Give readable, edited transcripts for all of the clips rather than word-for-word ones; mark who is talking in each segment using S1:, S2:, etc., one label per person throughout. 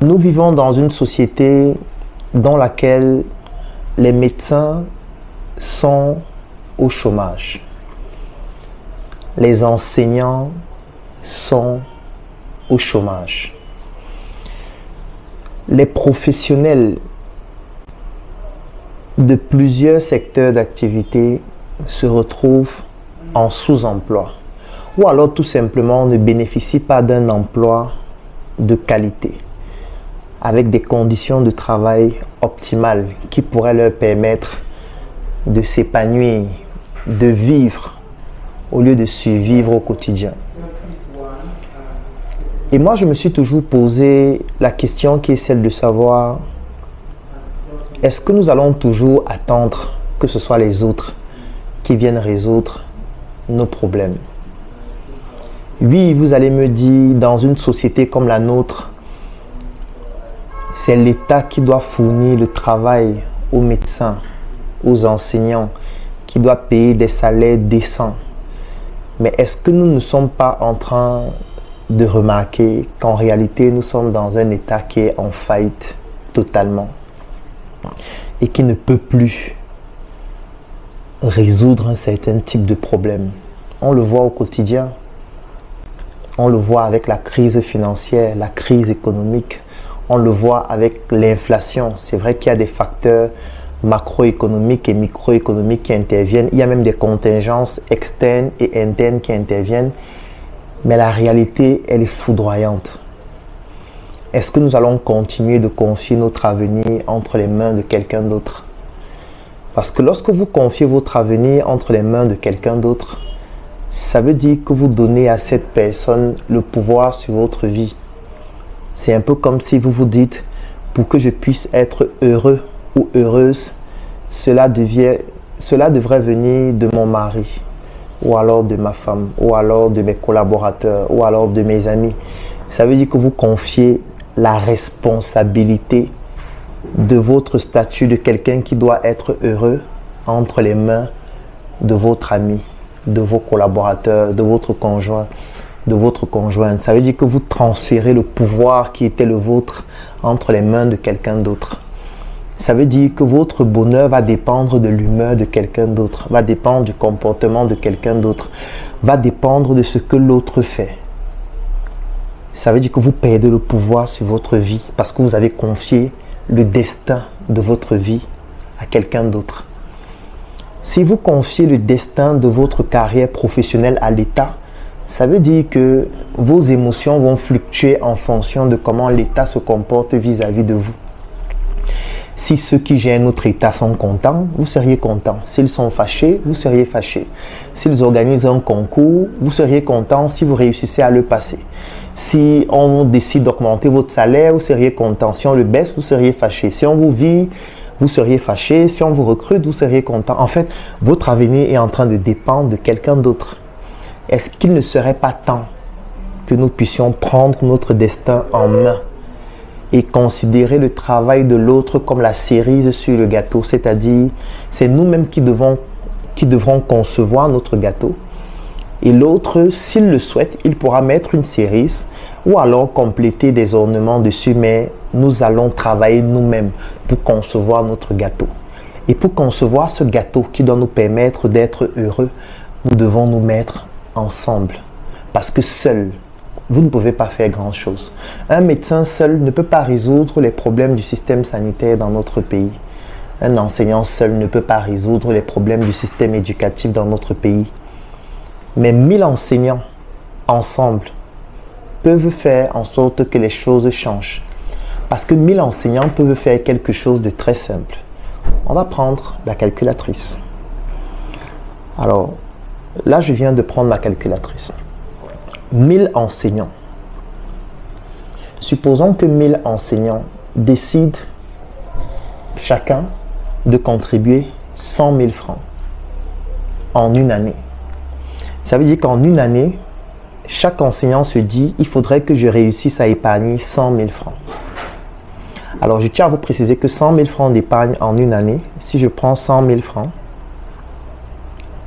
S1: Nous vivons dans une société dans laquelle les médecins sont au chômage. Les enseignants sont au chômage. Les professionnels de plusieurs secteurs d'activité se retrouvent en sous-emploi ou alors tout simplement ne bénéficient pas d'un emploi de qualité avec des conditions de travail optimales qui pourraient leur permettre de s'épanouir, de vivre au lieu de survivre au quotidien. Et moi, je me suis toujours posé la question qui est celle de savoir, est-ce que nous allons toujours attendre que ce soit les autres qui viennent résoudre nos problèmes? Oui, vous allez me dire, dans une société comme la nôtre, c'est l'État qui doit fournir le travail aux médecins, aux enseignants, qui doit payer des salaires décents. Mais est-ce que nous ne sommes pas en train de remarquer qu'en réalité, nous sommes dans un État qui est en faillite totalement et qui ne peut plus résoudre un certain type de problème? On le voit au quotidien. On le voit avec la crise financière, la crise économique. On le voit avec l'inflation. C'est vrai qu'il y a des facteurs macroéconomiques et microéconomiques qui interviennent. Il y a même des contingences externes et internes qui interviennent. Mais la réalité, elle est foudroyante. Est-ce que nous allons continuer de confier notre avenir entre les mains de quelqu'un d'autre? Parce que lorsque vous confiez votre avenir entre les mains de quelqu'un d'autre, ça veut dire que vous donnez à cette personne le pouvoir sur votre vie. C'est un peu comme si vous vous dites, pour que je puisse être heureux ou heureuse, cela devrait venir de mon mari, ou alors de ma femme, ou alors de mes collaborateurs, ou alors de mes amis. Ça veut dire que vous confiez la responsabilité de votre statut de quelqu'un qui doit être heureux entre les mains de votre ami, de vos collaborateurs, de votre conjoint, de votre conjointe. Ça veut dire que vous transférez le pouvoir qui était le vôtre entre les mains de quelqu'un d'autre. Ça veut dire que votre bonheur va dépendre de l'humeur de quelqu'un d'autre, va dépendre du comportement de quelqu'un d'autre, va dépendre de ce que l'autre fait. Ça veut dire que vous perdez le pouvoir sur votre vie parce que vous avez confié le destin de votre vie à quelqu'un d'autre. Si vous confiez le destin de votre carrière professionnelle à l'État, ça veut dire que vos émotions vont fluctuer en fonction de comment l'État se comporte vis-à-vis de vous. Si ceux qui gèrent notre État sont contents, vous seriez content. S'ils sont fâchés, vous seriez fâché. S'ils organisent un concours, vous seriez content si vous réussissez à le passer. Si on décide d'augmenter votre salaire, vous seriez content. Si on le baisse, vous seriez fâché. Si on vous vire, vous seriez fâché. Si on vous recrute, vous seriez content. En fait, votre avenir est en train de dépendre de quelqu'un d'autre. Est-ce qu'il ne serait pas temps que nous puissions prendre notre destin en main et considérer le travail de l'autre comme la cerise sur le gâteau, c'est-à-dire c'est nous-mêmes qui devrons concevoir notre gâteau et l'autre, s'il le souhaite, il pourra mettre une cerise ou alors compléter des ornements dessus, mais nous allons travailler nous-mêmes pour concevoir notre gâteau. Et pour concevoir ce gâteau qui doit nous permettre d'être heureux, nous devons nous mettre ensemble parce que seul, vous ne pouvez pas faire grand-chose. Un médecin seul ne peut pas résoudre les problèmes du système sanitaire dans notre pays. Un enseignant seul ne peut pas résoudre les problèmes du système éducatif dans notre pays. Mais 1000 enseignants, ensemble, peuvent faire en sorte que les choses changent. Parce que 1000 enseignants peuvent faire quelque chose de très simple. On va prendre la calculatrice. Alors, là, je viens de prendre ma calculatrice. 1000 enseignants. Supposons que 1000 enseignants décident chacun de contribuer 100 000 francs en une année. Ça veut dire qu'en une année, chaque enseignant se dit, il faudrait que je réussisse à épargner 100 000 francs. Alors, je tiens à vous préciser que 100 000 francs d'épargne en une année, si je prends 100 000 francs,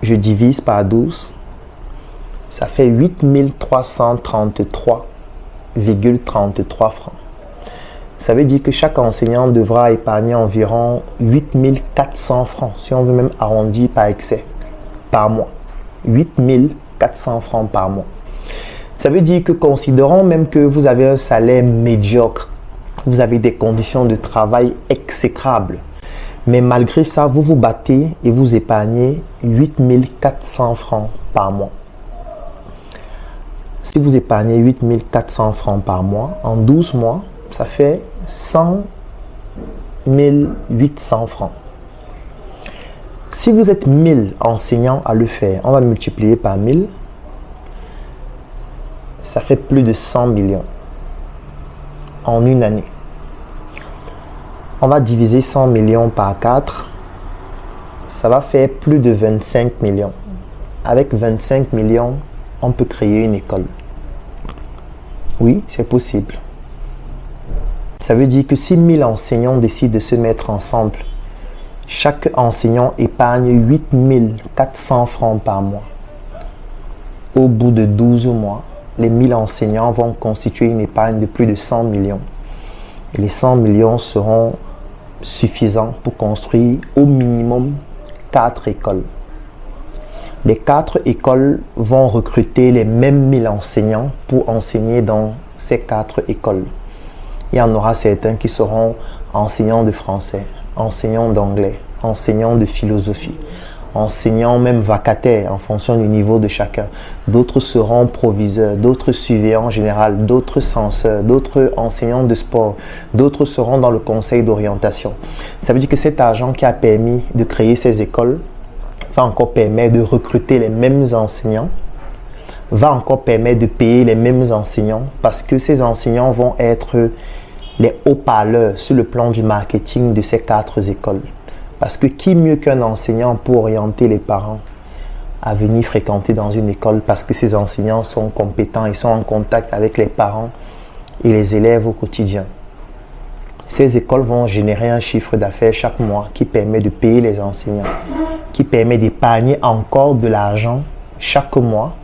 S1: je divise par 12, ça fait 8 333,33 francs. Ça veut dire que chaque enseignant devra épargner environ 8 400 francs, si on veut même arrondir par excès, par mois. 8 400 francs par mois. Ça veut dire que considérons même que vous avez un salaire médiocre, vous avez des conditions de travail exécrables, mais malgré ça, vous vous battez et vous épargnez 8 400 francs par mois. Si vous épargnez 8 400 francs par mois, en 12 mois, ça fait 100 800 francs. Si vous êtes 1000 enseignants à le faire, on va multiplier par 1000. Ça fait plus de 100 millions en une année. On va diviser 100 millions par 4. Ça va faire plus de 25 millions. Avec 25 millions, on peut créer une école. Oui, c'est possible. Ça veut dire que si 1000 enseignants décident de se mettre ensemble, chaque enseignant épargne 8 400 francs par mois. Au bout de 12 mois, les 1000 enseignants vont constituer une épargne de plus de 100 millions. Et les 100 millions seront suffisants pour construire au minimum 4 écoles. Les 4 écoles vont recruter les mêmes 1000 enseignants pour enseigner dans ces 4 écoles. Il y en aura certains qui seront enseignants de français, enseignants d'anglais, enseignants de philosophie, enseignants même vacataires en fonction du niveau de chacun. D'autres seront proviseurs, d'autres surveillants général, d'autres censeurs, d'autres enseignants de sport, d'autres seront dans le conseil d'orientation. Ça veut dire que cet argent qui a permis de créer ces écoles va encore permettre de recruter les mêmes enseignants, va encore permettre de payer les mêmes enseignants parce que ces enseignants vont être les haut-parleurs sur le plan du marketing de ces 4 écoles. Parce que qui mieux qu'un enseignant pour orienter les parents à venir fréquenter dans une école parce que ces enseignants sont compétents et sont en contact avec les parents et les élèves au quotidien. Ces écoles vont générer un chiffre d'affaires chaque mois qui permet de payer les enseignants, qui permet d'épargner encore de l'argent chaque mois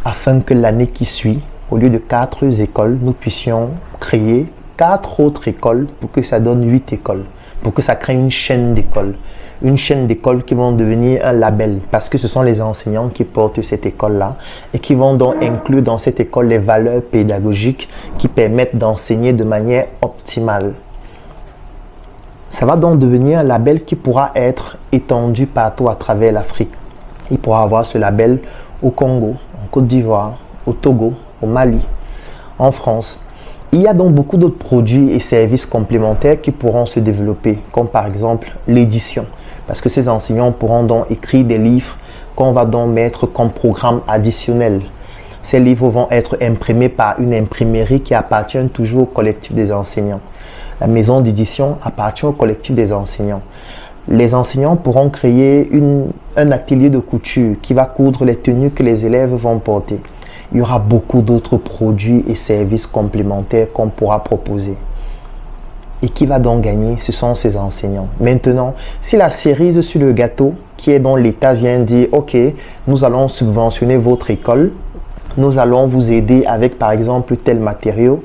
S1: afin que l'année qui suit, au lieu de 4 écoles, nous puissions créer 4 autres écoles pour que ça donne 8 écoles. Pour que ça crée une chaîne d'écoles. Une chaîne d'écoles qui vont devenir un label parce que ce sont les enseignants qui portent cette école-là et qui vont donc inclure dans cette école les valeurs pédagogiques qui permettent d'enseigner de manière optimale. Ça va donc devenir un label qui pourra être étendu partout à travers l'Afrique. Il pourra avoir ce label au Congo, en Côte d'Ivoire, au Togo, au Mali, en France. Il y a donc beaucoup d'autres produits et services complémentaires qui pourront se développer, comme par exemple l'édition. Parce que ces enseignants pourront donc écrire des livres qu'on va donc mettre comme programme additionnel. Ces livres vont être imprimés par une imprimerie qui appartient toujours au collectif des enseignants. La maison d'édition appartient au collectif des enseignants. Les enseignants pourront créer un atelier de couture qui va coudre les tenues que les élèves vont porter. Il y aura beaucoup d'autres produits et services complémentaires qu'on pourra proposer. Et qui va donc gagner? Ce sont ces enseignants. Maintenant, si la cerise sur le gâteau, qui est dont l'État vient dire, OK, nous allons subventionner votre école, nous allons vous aider avec par exemple tel matériau,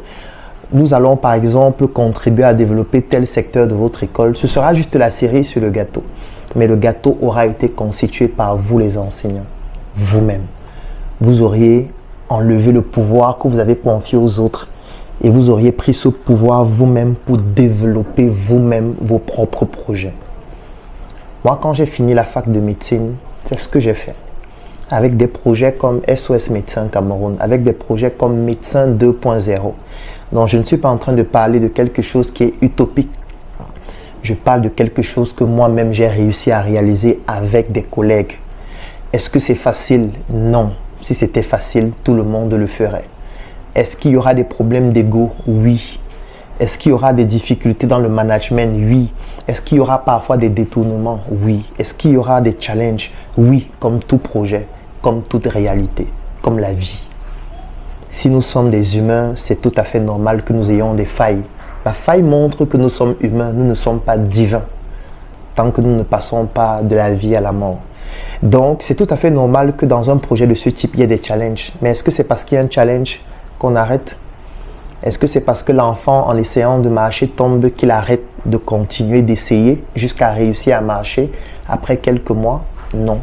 S1: nous allons par exemple contribuer à développer tel secteur de votre école, ce sera juste la cerise sur le gâteau. Mais le gâteau aura été constitué par vous les enseignants, vous-même. Vous auriez enlevé le pouvoir que vous avez confié aux autres et vous auriez pris ce pouvoir vous-même pour développer vous-même vos propres projets. Moi, quand j'ai fini la fac de médecine, c'est ce que j'ai fait. Avec des projets comme SOS Médecins Cameroun, avec des projets comme Médecin 2.0. Donc, je ne suis pas en train de parler de quelque chose qui est utopique. Je parle de quelque chose que moi-même j'ai réussi à réaliser avec des collègues. Est-ce que c'est facile? Non. Si c'était facile, tout le monde le ferait. Est-ce qu'il y aura des problèmes d'ego? Oui. Est-ce qu'il y aura des difficultés dans le management? Oui. Est-ce qu'il y aura parfois des détournements? Oui. Est-ce qu'il y aura des challenges? Oui, comme tout projet, comme toute réalité, comme la vie. Si nous sommes des humains, c'est tout à fait normal que nous ayons des failles. La faille montre que nous sommes humains, nous ne sommes pas divins, tant que nous ne passons pas de la vie à la mort. Donc, c'est tout à fait normal que dans un projet de ce type, il y ait des challenges. Mais est-ce que c'est parce qu'il y a un challenge qu'on arrête? Est-ce que c'est parce que l'enfant, en essayant de marcher, tombe qu'il arrête de continuer d'essayer jusqu'à réussir à marcher après quelques mois? Non.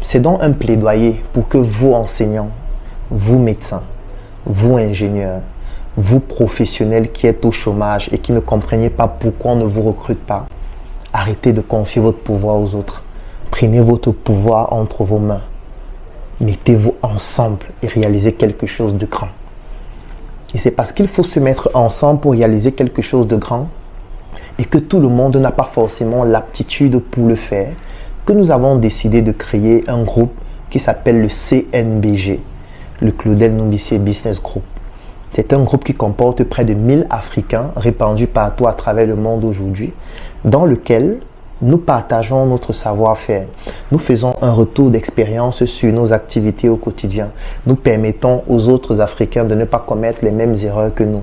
S1: C'est donc un plaidoyer pour que vous, enseignants, vous, médecins, vous, ingénieurs, vous, professionnels qui êtes au chômage et qui ne comprenez pas pourquoi on ne vous recrute pas, arrêtez de confier votre pouvoir aux autres. Prenez votre pouvoir entre vos mains. Mettez-vous ensemble et réalisez quelque chose de grand. Et c'est parce qu'il faut se mettre ensemble pour réaliser quelque chose de grand et que tout le monde n'a pas forcément l'aptitude pour le faire, que nous avons décidé de créer un groupe qui s'appelle le CNBG, le Claudel Numbissier Business Group. C'est un groupe qui comporte près de 1000 Africains répandus partout à travers le monde aujourd'hui, dans lequel nous partageons notre savoir-faire. Nous faisons un retour d'expérience sur nos activités au quotidien. Nous permettons aux autres Africains de ne pas commettre les mêmes erreurs que nous.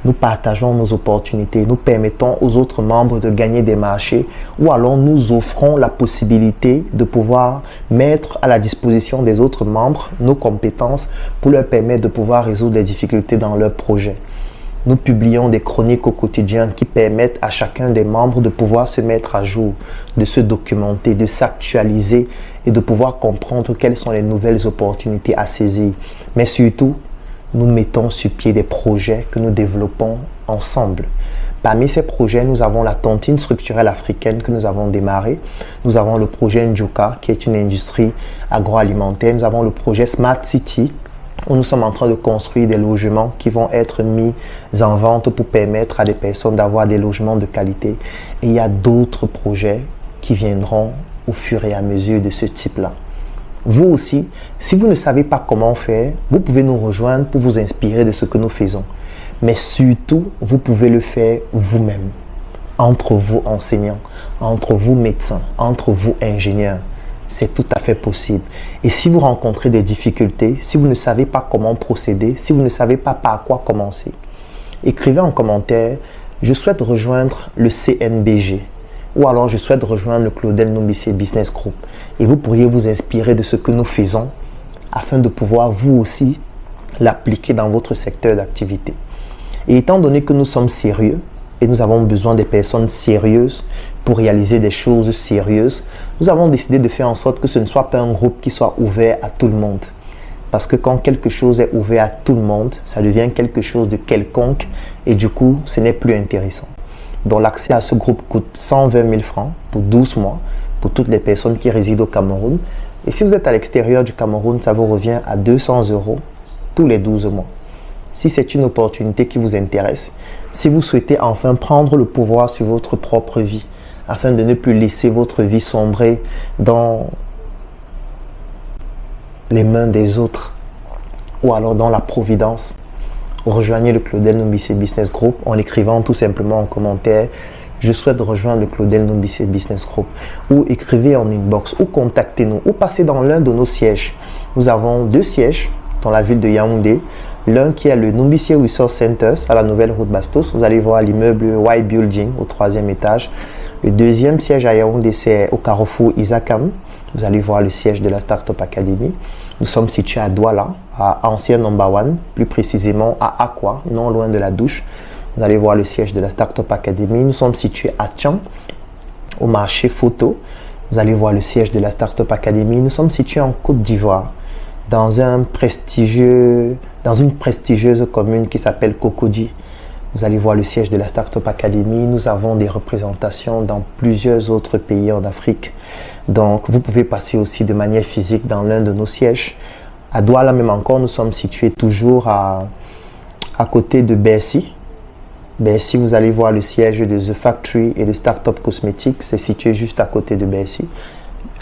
S1: Nous partageons nos opportunités. Nous permettons aux autres membres de gagner des marchés ou alors nous offrons la possibilité de pouvoir mettre à la disposition des autres membres nos compétences pour leur permettre de pouvoir résoudre les difficultés dans leurs projets. Nous publions des chroniques au quotidien qui permettent à chacun des membres de pouvoir se mettre à jour, de se documenter, de s'actualiser et de pouvoir comprendre quelles sont les nouvelles opportunités à saisir. Mais surtout, nous mettons sur pied des projets que nous développons ensemble. Parmi ces projets, nous avons la tontine structurelle africaine que nous avons démarrée. Nous avons le projet Njoka, qui est une industrie agroalimentaire. Nous avons le projet Smart City, où nous sommes en train de construire des logements qui vont être mis en vente pour permettre à des personnes d'avoir des logements de qualité. Et il y a d'autres projets qui viendront au fur et à mesure de ce type-là. Vous aussi, si vous ne savez pas comment faire, vous pouvez nous rejoindre pour vous inspirer de ce que nous faisons. Mais surtout, vous pouvez le faire vous-même, entre vous enseignants, entre vous médecins, entre vous ingénieurs. C'est tout à fait possible. Et si vous rencontrez des difficultés, si vous ne savez pas comment procéder, si vous ne savez pas par quoi commencer, écrivez en commentaire « Je souhaite rejoindre le CNBG » ou alors « Je souhaite rejoindre le Claudel Numbissier Business Group » et vous pourriez vous inspirer de ce que nous faisons afin de pouvoir vous aussi l'appliquer dans votre secteur d'activité. Et étant donné que nous sommes sérieux et nous avons besoin des personnes sérieuses pour réaliser des choses sérieuses, nous avons décidé de faire en sorte que ce ne soit pas un groupe qui soit ouvert à tout le monde. Parce que quand quelque chose est ouvert à tout le monde, ça devient quelque chose de quelconque et du coup, ce n'est plus intéressant. Donc l'accès à ce groupe coûte 120 000 francs pour 12 mois pour toutes les personnes qui résident au Cameroun. Et si vous êtes à l'extérieur du Cameroun, ça vous revient à 200 € tous les 12 mois. Si c'est une opportunité qui vous intéresse, si vous souhaitez enfin prendre le pouvoir sur votre propre vie, afin de ne plus laisser votre vie sombrer dans les mains des autres ou alors dans la providence, rejoignez le Claudel Numbissier Business Group en écrivant tout simplement en commentaire « Je souhaite rejoindre le Claudel Numbissier Business Group » ou écrivez en inbox ou contactez-nous ou passez dans l'un de nos sièges. Nous avons 2 sièges dans la ville de Yaoundé. L'un qui est le Numbissier Resource Centers à la nouvelle route Bastos. Vous allez voir l'immeuble Y Building au 3e étage. Le deuxième siège à Yaoundé, c'est au carrefour Isakam. Vous allez voir le siège de la Startup Academy. Nous sommes situés à Douala, à Ancien Number One, plus précisément à Aqua, non loin de la douche. Vous allez voir le siège de la Startup Academy. Nous sommes situés à Tchang, au marché photo. Vous allez voir le siège de la Startup Academy. Nous sommes situés en Côte d'Ivoire, dans une prestigieuse commune qui s'appelle Cocody. Vous allez voir le siège de la Startup Academy. Nous avons des représentations dans plusieurs autres pays en Afrique. Donc, vous pouvez passer aussi de manière physique dans l'un de nos sièges. À Douala même encore, nous sommes situés toujours à côté de Bercy. Bercy, vous allez voir le siège de The Factory et de Startup Cosmetics. C'est situé juste à côté de Bercy.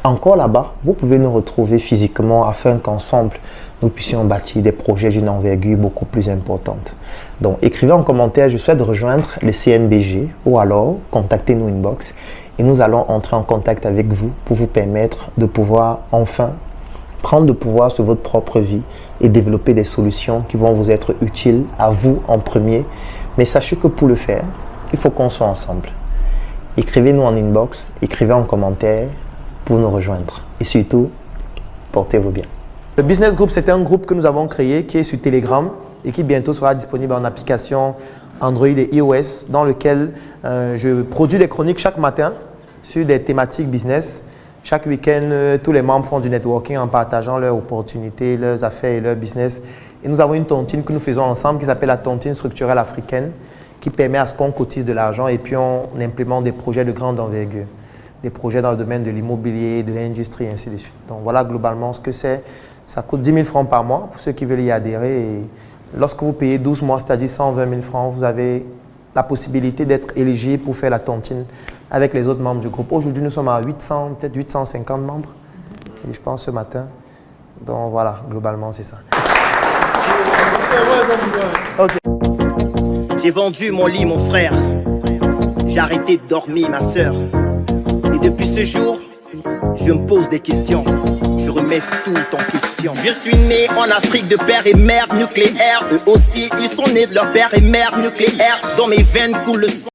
S1: Encore là-bas, vous pouvez nous retrouver physiquement afin qu'ensemble, nous puissions bâtir des projets d'une envergure beaucoup plus importante. Donc, écrivez en commentaire « Je souhaite rejoindre le CNBG » ou alors contactez-nous inbox et nous allons entrer en contact avec vous pour vous permettre de pouvoir enfin prendre le pouvoir sur votre propre vie et développer des solutions qui vont vous être utiles à vous en premier. Mais sachez que pour le faire, il faut qu'on soit ensemble. Écrivez-nous en inbox, écrivez en commentaire pour nous rejoindre. Et surtout, portez-vous bien. Le Business Group, c'est un groupe que nous avons créé qui est sur Telegram. et qui bientôt sera disponible en application Android et iOS, dans lequel je produis des chroniques chaque matin sur des thématiques business. Chaque week-end, tous les membres font du networking en partageant leurs opportunités, leurs affaires et leurs business. Et nous avons une tontine que nous faisons ensemble qui s'appelle la tontine structurelle africaine, qui permet à ce qu'on cotise de l'argent et puis on implémente des projets de grande envergure. Des projets dans le domaine de l'immobilier, de l'industrie, ainsi de suite. Donc voilà globalement ce que c'est. Ça coûte 10 000 francs par mois pour ceux qui veulent y adhérer. Et lorsque vous payez 12 mois, c'est-à-dire 120 000 francs, vous avez la possibilité d'être éligible pour faire la tontine avec les autres membres du groupe. Aujourd'hui, nous sommes à 800, peut-être 850 membres, et je pense ce matin. Donc voilà, globalement, c'est ça.
S2: Okay. J'ai vendu mon lit, mon frère. J'ai arrêté de dormir, ma soeur. Et depuis ce jour, je me pose des questions. Je remets tout en question. Je suis né en Afrique de père et mère nucléaire. Eux aussi, ils sont nés de leur père et mère nucléaire. Dans mes veines coule le sang.